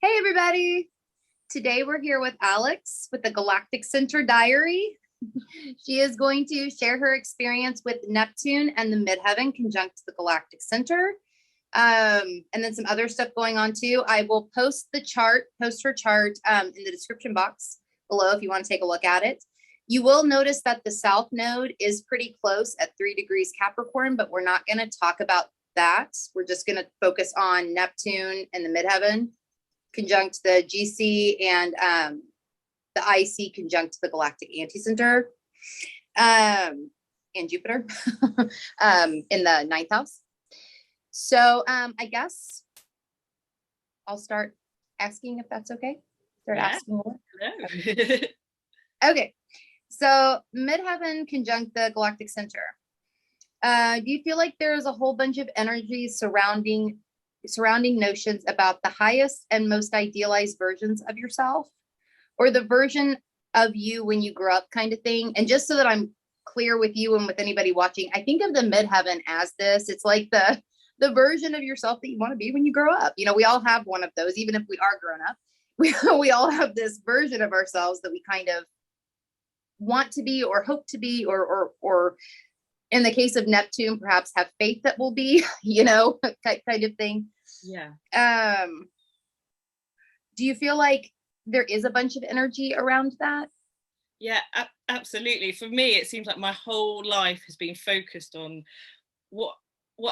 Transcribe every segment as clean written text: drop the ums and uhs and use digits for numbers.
Hey everybody! Today we're here with Alex with the Galactic Center Diary. She is going to share her experience with Neptune and the Midheaven conjunct the Galactic Center. And then some other stuff going on too. I will post her chart in the description box below if you want to take a look at it. You will notice that the South Node is pretty close at 3 degrees Capricorn, but we're not going to talk about that. We're just going to focus on Neptune and the Midheaven conjunct the GC and the IC conjunct the Galactic Anticenter and Jupiter in the ninth house. So I guess I'll start asking if that's okay. Asking. Okay. So Midheaven conjunct the Galactic Center. Do you feel like there's a whole bunch of energy surrounding notions about the highest and most idealized versions of yourself, or the version of you when you grew up kind of thing? And just so that I'm clear with you and with anybody watching, I think of the Midheaven as this. It's like the version of yourself that you want to be when you grow up. You know, we all have one of those, even if we are grown up. We all have this version of ourselves that we kind of want to be or hope to be, or in the case of Neptune, perhaps have faith that will be, you know, kind of thing. Yeah. Do you feel like there is a bunch of energy around that? Yeah, absolutely. For me, it seems like my whole life has been focused on what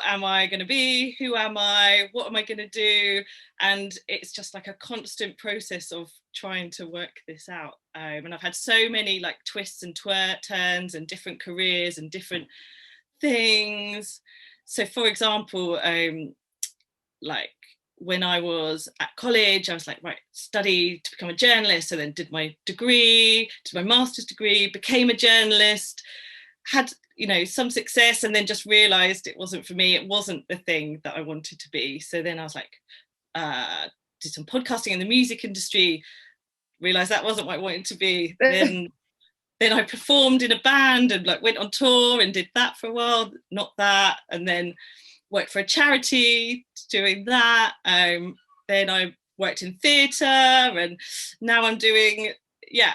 am I going to be? Who am I? What am I going to do? And it's just like a constant process of trying to work this out. And I've had so many like twists and turns and different careers and different things. So for example, like when I was at college, I was like, right, study to become a journalist. So then did my degree, did my master's degree, became a journalist, had, you know, some success, and then just realized it wasn't for me. It wasn't the thing that I wanted to be. So then I was like, did some podcasting in the music industry, realized that wasn't what I wanted to be. Then I performed in a band and like went on tour and did that for a while, not that. And then worked for a charity doing that. Then I worked in theatre, and now I'm doing,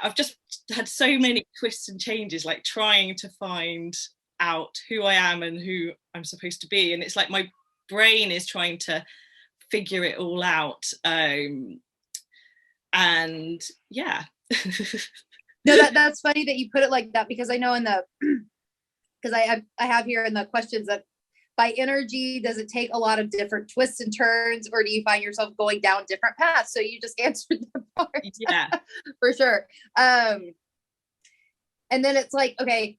I've just had so many twists and changes, like trying to find out who I am and who I'm supposed to be. And it's like my brain is trying to figure it all out. And yeah. No, that's funny that you put it like that, because I know because I have here in the questions that by energy, does it take a lot of different twists and turns, or do you find yourself going down different paths? So you just answered that part. Yeah. For sure. And then it's like, okay.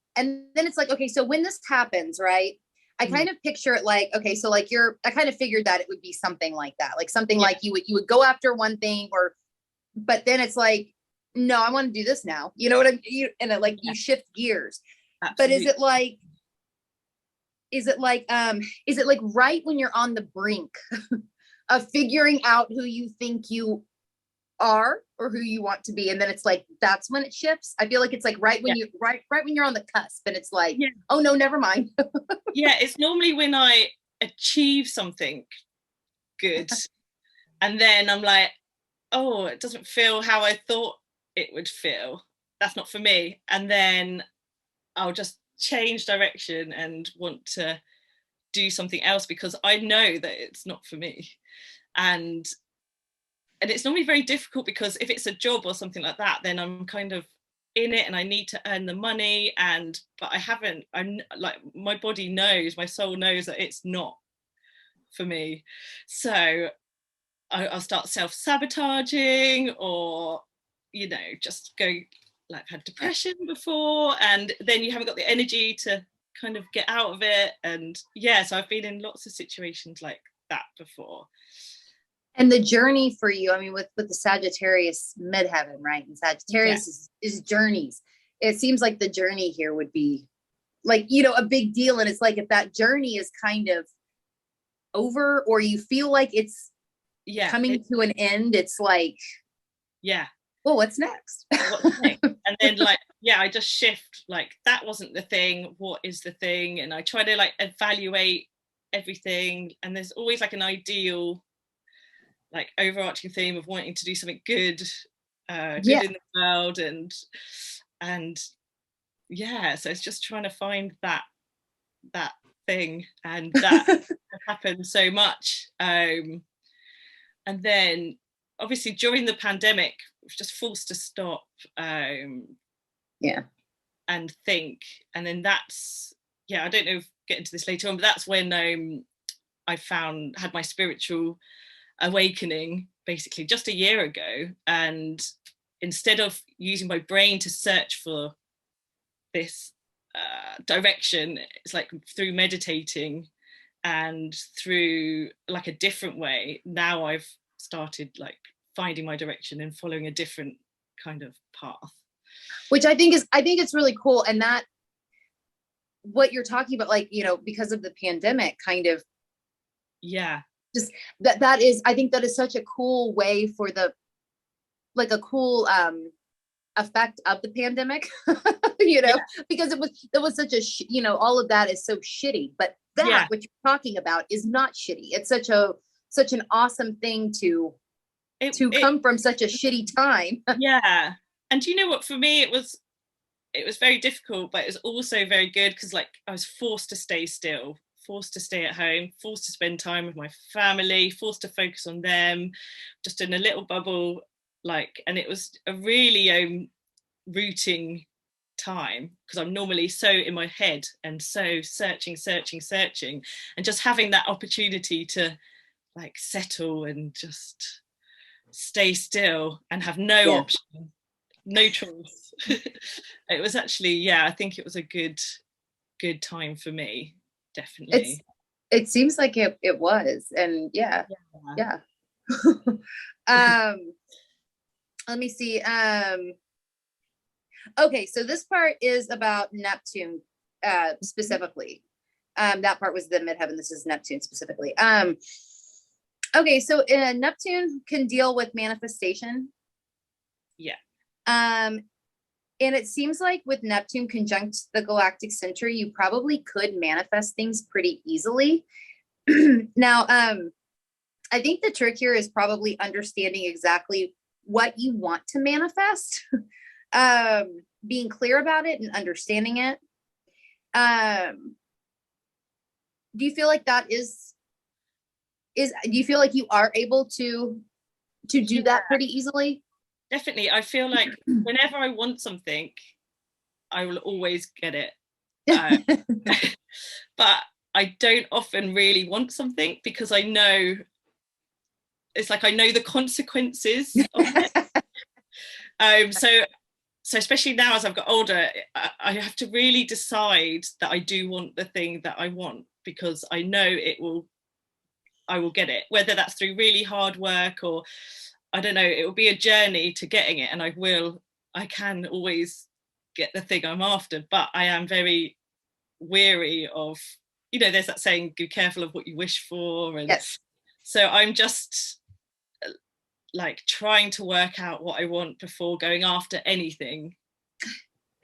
So when this happens, right, I kind of picture it like, okay, so like I kind of figured that it would be something like that, like something like you would go after one thing, but then it's like, no, I want to do this now. You know what I mean? You shift gears. Absolutely. But is it like right when you're on the brink of figuring out who you think you are or who you want to be, and then it's like that's when it shifts? I feel like it's like right when when you're on the cusp, and it's like, oh no, never mind. Yeah, it's normally when I achieve something good and then I'm like, oh, it doesn't feel how I thought it would feel. That's not for me. And then I'll just change direction and want to do something else because I know that it's not for me. And it's normally very difficult, because if it's a job or something like that, then I'm kind of in it and I need to earn the money, but I'm like, my body knows, my soul knows that it's not for me. So I'll start self-sabotaging, or, you know, just go, like, I've had depression before, and then you haven't got the energy to kind of get out of it. And so I've been in lots of situations like that before. And the journey for you, I mean, with the Sagittarius Midheaven, right? And Sagittarius is journeys. It seems like the journey here would be like, you know, a big deal. And it's like, if that journey is kind of over, or you feel like it's coming to an end, it's like, well, what's next? And then like, I just shift, like, that wasn't the thing, what is the thing? And I try to like evaluate everything, and there's always like an ideal like overarching theme of wanting to do something good, good in the world, and yeah, so it's just trying to find that thing, and that happened so much. And then obviously during the pandemic, I was just forced to stop and think, and then that's, I don't know if get into this later on, but that's when I had my spiritual awakening basically just a year ago. And instead of using my brain to search for this direction, it's like through meditating and through like a different way, now I've started like finding my direction and following a different kind of path, which I think it's really cool. And that what you're talking about, like, you know, because of the pandemic, kind of, just that is, I think that is such a cool way for the, like, a cool effect of the pandemic, you know, because it was such a you know, all of that is so shitty, but that what you're talking about is not shitty. It's such an awesome thing to come from such a shitty time. And you know what, for me it was very difficult, but it was also very good, because like I was forced to stay still, forced to stay at home, forced to spend time with my family, forced to focus on them, just in a little bubble, like, and it was a really rooting time, because I'm normally so in my head and so searching, and just having that opportunity to like settle and just stay still and have no option, no choice. It was actually, I think it was a good time for me, definitely. It seems like it was, and let me see. Okay, so this part is about Neptune specifically. That part was the Midheaven. This is Neptune specifically. Okay, so Neptune can deal with manifestation. And it seems like with Neptune conjunct the Galactic Center, you probably could manifest things pretty easily. Now, I think the trick here is probably understanding exactly what you want to manifest, being clear about it and understanding it. Do you feel like that do you feel like you are able to do that pretty easily? Definitely. I feel like whenever I want something, I will always get it. But I don't often really want something, because I know, it's like I know the consequences of it. So especially now as I've got older, I have to really decide that I do want the thing that I want, because I know I will get it, whether that's through really hard work or I don't know, it will be a journey to getting it, and I can always get the thing I'm after, but I am very weary of, you know, there's that saying, be careful of what you wish for. And so I'm just like trying to work out what I want before going after anything.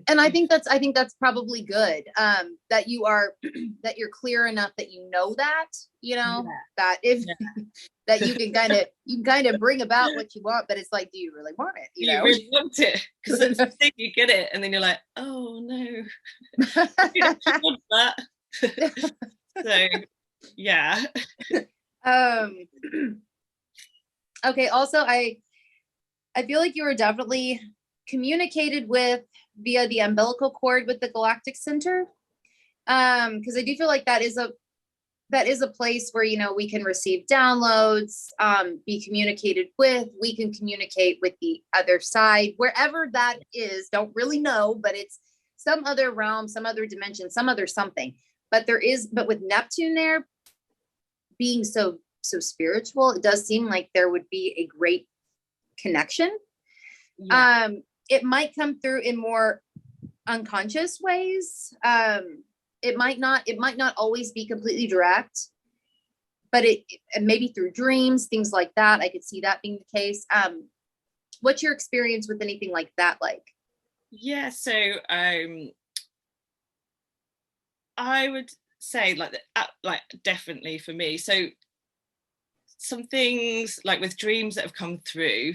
And I think that's probably good, that you're clear enough that you know that, you know, that if that you can kind of bring about what you want, but it's like, do you really want it? You know? Really want it, because it's the thing, you get it and then you're like, oh no, I don't want that. So yeah. Okay, also I feel like you were definitely communicated with via the umbilical cord with the Galactic Center, because I do feel like that is a place where, you know, we can receive downloads, be communicated with, we can communicate with the other side, wherever that is, don't really know, but it's some other realm, some other dimension, some other something. But with Neptune there being so spiritual, it does seem like there would be a great connection. It might come through in more unconscious ways. It might not always be completely direct, but it maybe through dreams, things like that. I could see that being the case. What's your experience with anything like that like? Yeah, so I would say like definitely for me. So some things like with dreams that have come through.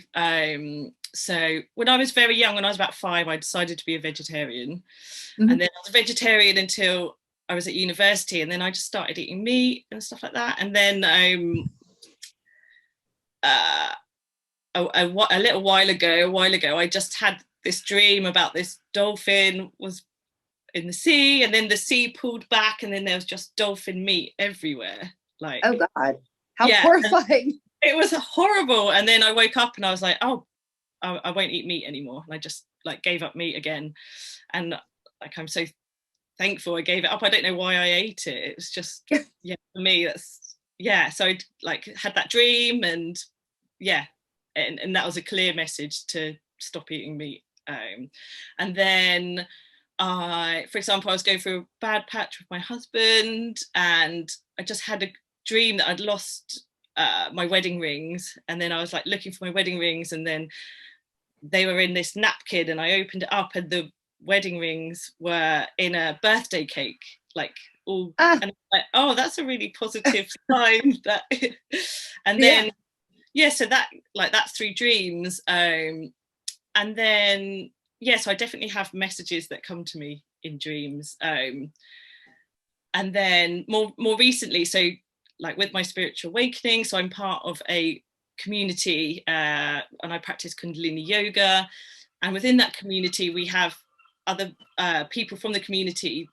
So when I was very young, when I was about 5, I decided to be a vegetarian. And then I was a vegetarian until I was at university, and then I just started eating meat and stuff like that. And then a little while ago, I just had this dream about this dolphin was in the sea, and then the sea pulled back, and then there was just dolphin meat everywhere. Like, oh God, how horrifying. It was horrible. And then I woke up and I was like, oh, I won't eat meat anymore. And I just like gave up meat again. And like, I'm so thankful I gave it up. I don't know why I ate it. It was just, yeah, for me, that's, yeah. So I like had that dream, and yeah. And that was a clear message to stop eating meat. And then for example, I was going through a bad patch with my husband, and I just had a dream that I'd lost my wedding rings. And then I was like looking for my wedding rings, and then they were in this napkin, and I opened it up, and the wedding rings were in a birthday cake, like all, and I'm like, oh, that's a really positive sign. That and then so that, like, that's through dreams. And then so I definitely have messages that come to me in dreams. And then more recently, so like with my spiritual awakening, so I'm part of a community, and I practice Kundalini yoga, and within that community we have other people from the community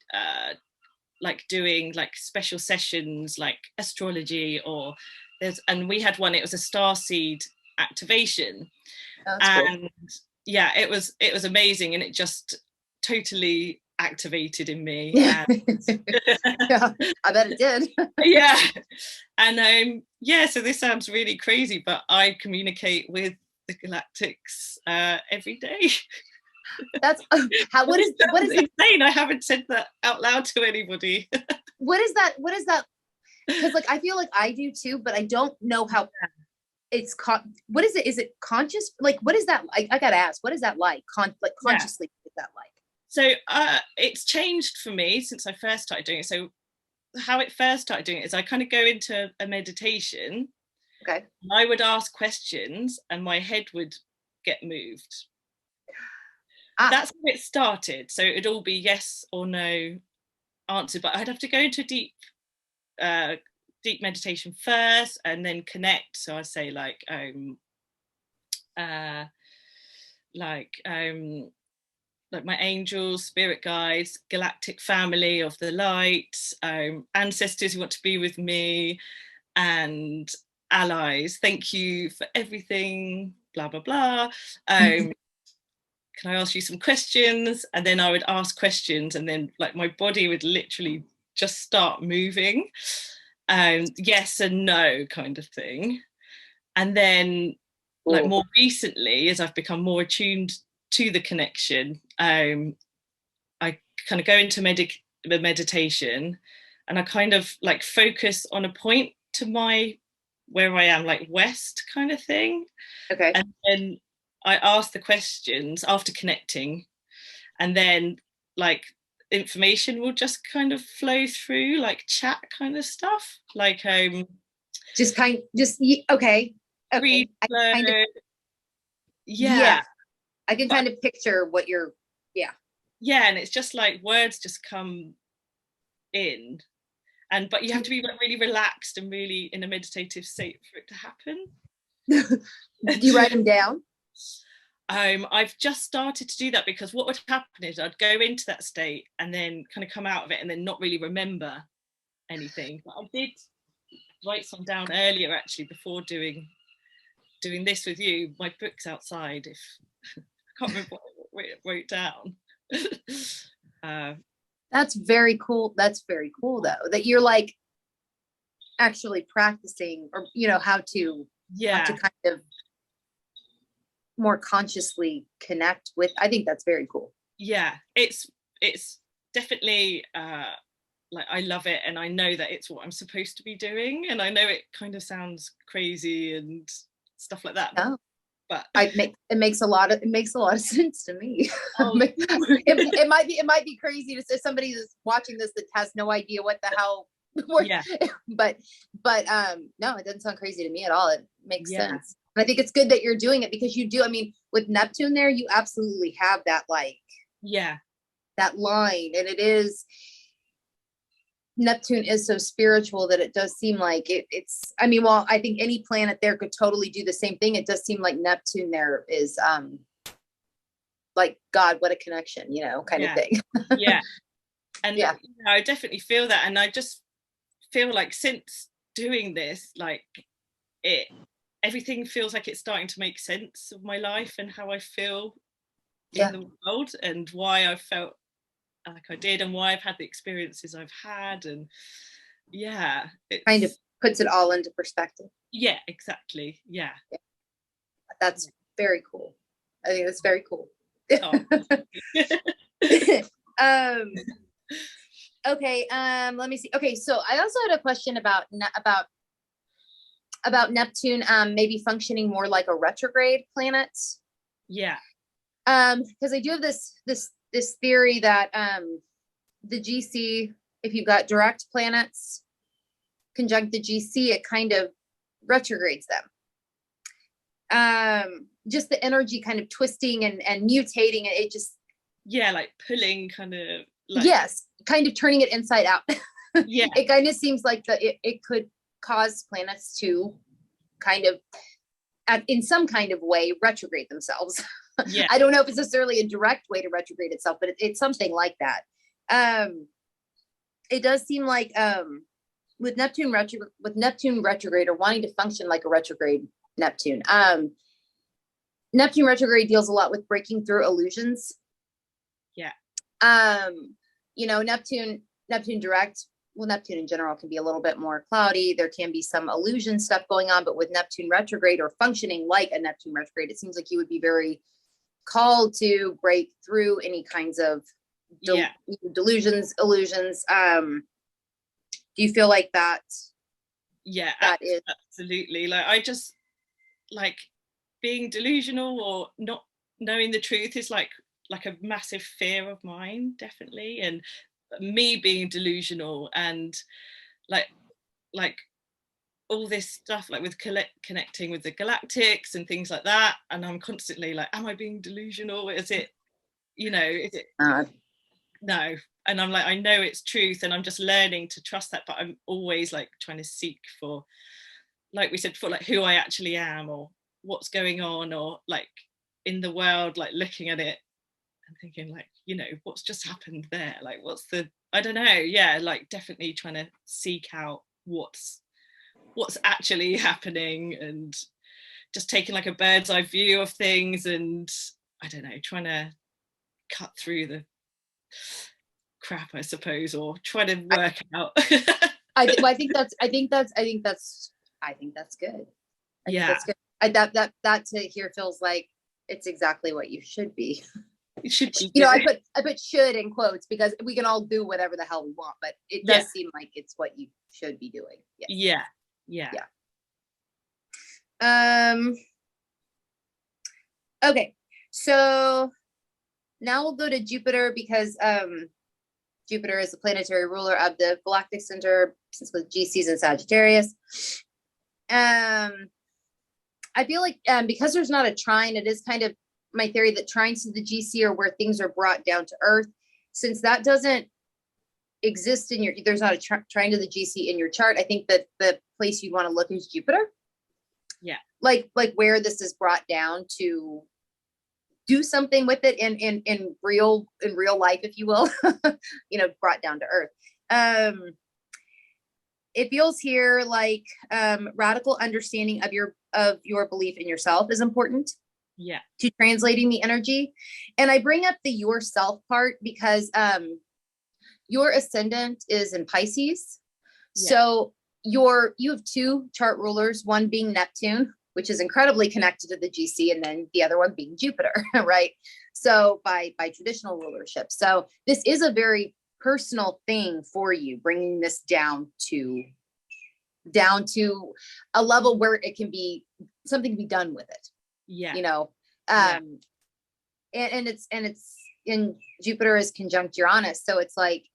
like doing like special sessions like astrology, or and we had one, it was a Starseed Activation. That's and cool. Yeah, it was amazing, and it just totally activated in me. Yeah, I bet it did. Yeah. And so this sounds really crazy, but I communicate with the Galactics every day. That's what is insane. I haven't said that out loud to anybody. What is that? Because like I feel like I do too, but I don't know how it's what is it? Is it conscious? Like, what is that? I gotta ask, what is that like? Consciously, what is that like? So it's changed for me since I first started doing it. So how it first started doing it is I kind of go into a meditation. Okay. And I would ask questions, and my head would get moved. That's how it started. So it'd all be yes or no answer, but I'd have to go into deep meditation first, and then connect. So I say like my angels, spirit guides, galactic family of the light, ancestors who want to be with me, and allies, thank you for everything, blah blah blah. Can I ask you some questions? And then I would ask questions, and then like my body would literally just start moving, yes and no kind of thing. And then like more recently, as I've become more attuned to the connection, I kind of go into meditation, and I kind of like focus on a point to where I am, like west kind of thing. Okay. And then I ask the questions after connecting, and then like information will just kind of flow through, like chat kind of stuff, like okay. Kind of, yeah, I can kind of picture what you're and it's just like words just come in, but you have to be like really relaxed and really in a meditative state for it to happen. Do you write them down? I've just started to do that, because what would happen is I'd go into that state and then kind of come out of it and then not really remember anything. But I did write some down earlier, actually, before doing this with you. My book's outside. If I can't remember what I wrote down. That's very cool. That's very cool, though, that you're like actually practicing, or how to kind of more consciously connect with. I think that's very cool. Yeah, it's definitely like I love it, and I know that it's what I'm supposed to be doing, and I know it kind of sounds crazy and stuff like that. Oh. But it makes a lot of sense to me. It might be crazy to say somebody that's watching this that has no idea what the hell. But but no, it doesn't sound crazy to me at all. It makes Yeah. sense. And I think it's good that you're doing it, because you do, I mean, with Neptune there, you absolutely have that, like, Yeah. that line. And it is, Neptune is so spiritual that it does seem like it's, I mean, well, I think any planet there could totally do the same thing. It does seem like Neptune there is like, God, what a connection, you know, kind of thing. Yeah. And yeah, you know, I definitely feel that. And I just feel like since doing this, like everything feels like it's starting to make sense of my life and how I feel in the world, and why I felt like I did, and why I've had the experiences I've had. And yeah, it kind of puts it all into perspective. Yeah, exactly. Yeah. That's very cool. I think that's very cool. Oh. Okay, let me see. Okay, so I also had a question about Neptune maybe functioning more like a retrograde planet. Yeah. Because I do have this theory that the GC, if you've got direct planets conjunct the GC, it kind of retrogrades them. Just the energy kind of twisting and mutating it just, yeah, like pulling, kind of like, yes, kind of turning it inside out. Yeah. It kind of seems like it could cause planets to kind of in some kind of way retrograde themselves. Yeah. I don't know if it's necessarily a direct way to retrograde itself, but it's something like that. It does seem like with Neptune retrograde, or wanting to function like a retrograde Neptune. Neptune retrograde deals a lot with breaking through illusions. Yeah. You know, Neptune direct, well, Neptune in general can be a little bit more cloudy. There can be some illusion stuff going on, but with Neptune retrograde, or functioning like a Neptune retrograde, it seems like you would be very called to break through any kinds of delusions, illusions. Do you feel like that? Yeah, that is absolutely. Like, I just, like, being delusional or not knowing the truth is like a massive fear of mine, definitely. And me being delusional, and like all this stuff, like with connecting with the galactics and things like that, and I'm constantly like, am I being delusional? Is it, you know, is it no? And I'm like, I know it's truth, and I'm just learning to trust that, but I'm always like trying to seek for, like we said before, like who I actually am, or what's going on, or like in the world, like looking at it and thinking, like, you know, what's just happened there, like what's the, I don't know. Yeah, like definitely trying to seek out what's actually happening, and just taking like a bird's eye view of things, and I don't know, trying to cut through the crap, I suppose, or try to work out. I think that's good. That's good. That to hear feels like it's exactly what you should be. It should be. You know, I put should in quotes, because we can all do whatever the hell we want, but it does seem like it's what you should be doing. Yes. Yeah. Okay, so now we'll go to Jupiter, because Jupiter is the planetary ruler of the Galactic Center, since with GCs in Sagittarius. I feel like because there's not a trine, it is kind of my theory that trines to the GC are where things are brought down to Earth. Since that doesn't exist in there's not a trine to the GC in your chart, I think that the place you want to look is Jupiter. Yeah. Like where this is brought down to do something with it in real life, if you will, you know, brought down to Earth. It feels here like radical understanding of your belief in yourself is important. Yeah. To translating the energy. And I bring up the yourself part because your ascendant is in Pisces. Yeah. So you have two chart rulers, one being Neptune, which is incredibly connected to the GC, and then the other one being Jupiter, right? So by traditional rulership. So this is a very personal thing for you, bringing this down to a level where it can be something to be done with it. Yeah. You know, and it's in Jupiter is conjunct Uranus. So it's like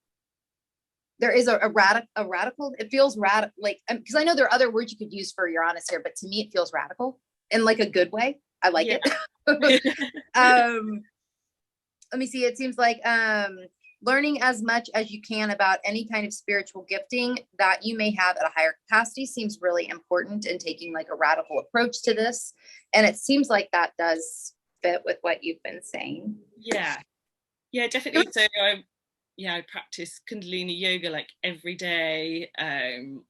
there is a radical, it feels radical, like, because I know there are other words you could use for Uranus here, but to me it feels radical in like a good way. I like it. Let me see. It seems like learning as much as you can about any kind of spiritual gifting that you may have at a higher capacity seems really important, and taking like a radical approach to this. And it seems like that does fit with what you've been saying. Yeah, definitely. So I practice Kundalini yoga like every day. I'm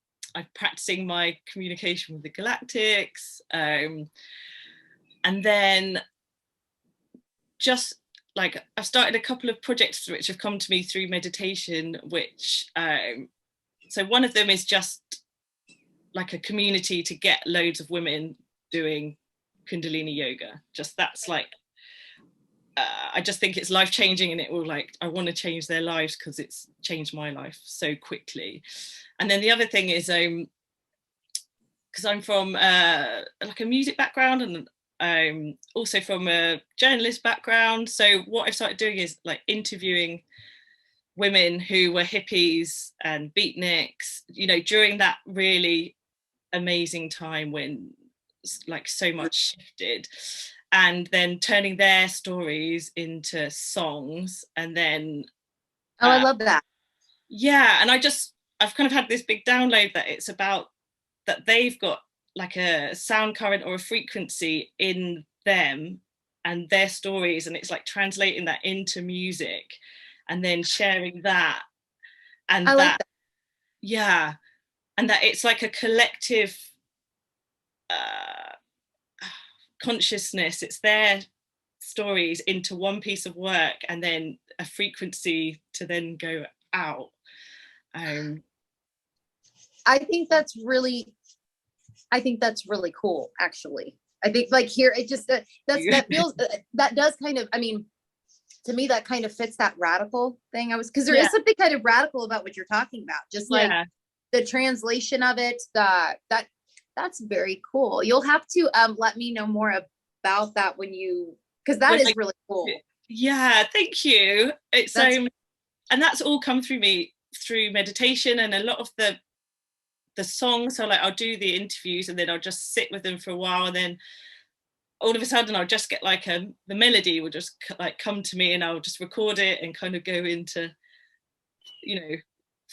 practicing my communication with the Galactics, and then just like I've started a couple of projects which have come to me through meditation, which so one of them is just like a community to get loads of women doing Kundalini yoga. Just that's like I just think it's life-changing, and it will like I want to change their lives because it's changed my life so quickly. And then the other thing is because I'm from like a music background, and I'm also from a journalist background, so what I've started doing is like interviewing women who were hippies and beatniks, you know, during that really amazing time when like so much shifted, and then turning their stories into songs. And then I love that. Yeah, and I've kind of had this big download that it's about that they've got like a sound current or a frequency in them and their stories, and it's like translating that into music and then sharing that. And I like that. Yeah, and that it's like a collective consciousness. It's their stories into one piece of work, and then a frequency to then go out. I think that's really cool, actually. I think like here it just that feels that does kind of, I mean, to me that kind of fits that radical thing. Because there is something kind of radical about what you're talking about, just like the translation of it. That's very cool. You'll have to let me know more about that because that is really cool. Yeah, thank you. It's and that's all come through me through meditation, and a lot of the songs. So like I'll do the interviews and then I'll just sit with them for a while, and then all of a sudden I'll just get like the melody will just like come to me, and I'll just record it and kind of go into, you know,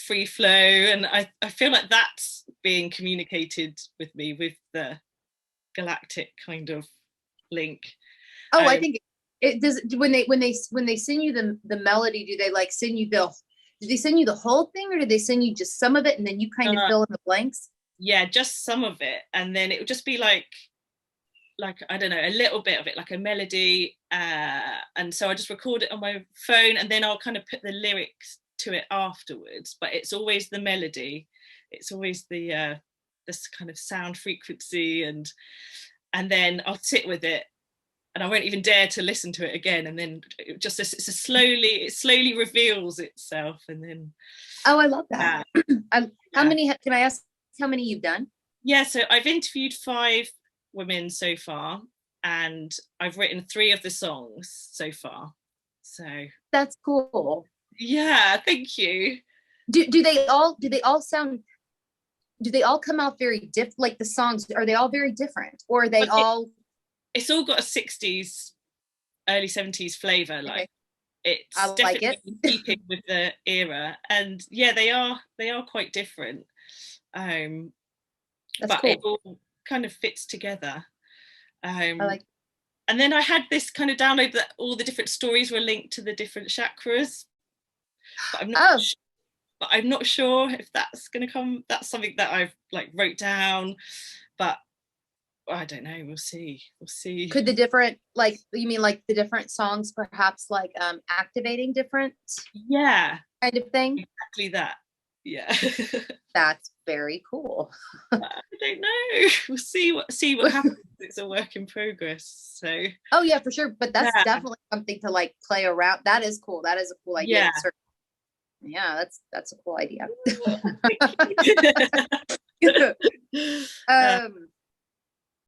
free flow. And I feel like that's being communicated with me with the galactic kind of link. I think it does. When they send you the melody, do they like send you do they send you the whole thing, or do they send you just some of it and then you kind of fill in the blanks? Yeah, just some of it, and then it would just be like I don't know, a little bit of it, like a melody, and so I just record it on my phone, and then I'll kind of put the lyrics to it afterwards. But it's always the melody, it's always the this kind of sound frequency, and then I'll sit with it, and I won't even dare to listen to it again. And then it slowly reveals itself, and then I love that. How many can I ask how many you've done? Yeah, so I've interviewed 5 women so far, and I've written 3 of the songs so far. So that's cool. Yeah, thank you. Do they all come out very different? Like the songs, are they all very different, or are they it's all got a 60s, early 70s flavor. Like it's definitely like it. Keeping with the era, and yeah, they are quite different. But cool. It all kind of fits together. And then I had this kind of download that all the different stories were linked to the different chakras. But I'm not sure if that's going to come. That's something that I've like wrote down, but I don't know. We'll see. Could the different, like, you mean like the different songs perhaps like activating different kind of thing? Exactly that. Yeah. That's very cool. I don't know. We'll see what happens. It's a work in progress. So yeah, for sure. But that's definitely something to like play around. That is cool. That is a cool idea. Yeah, that's a cool idea.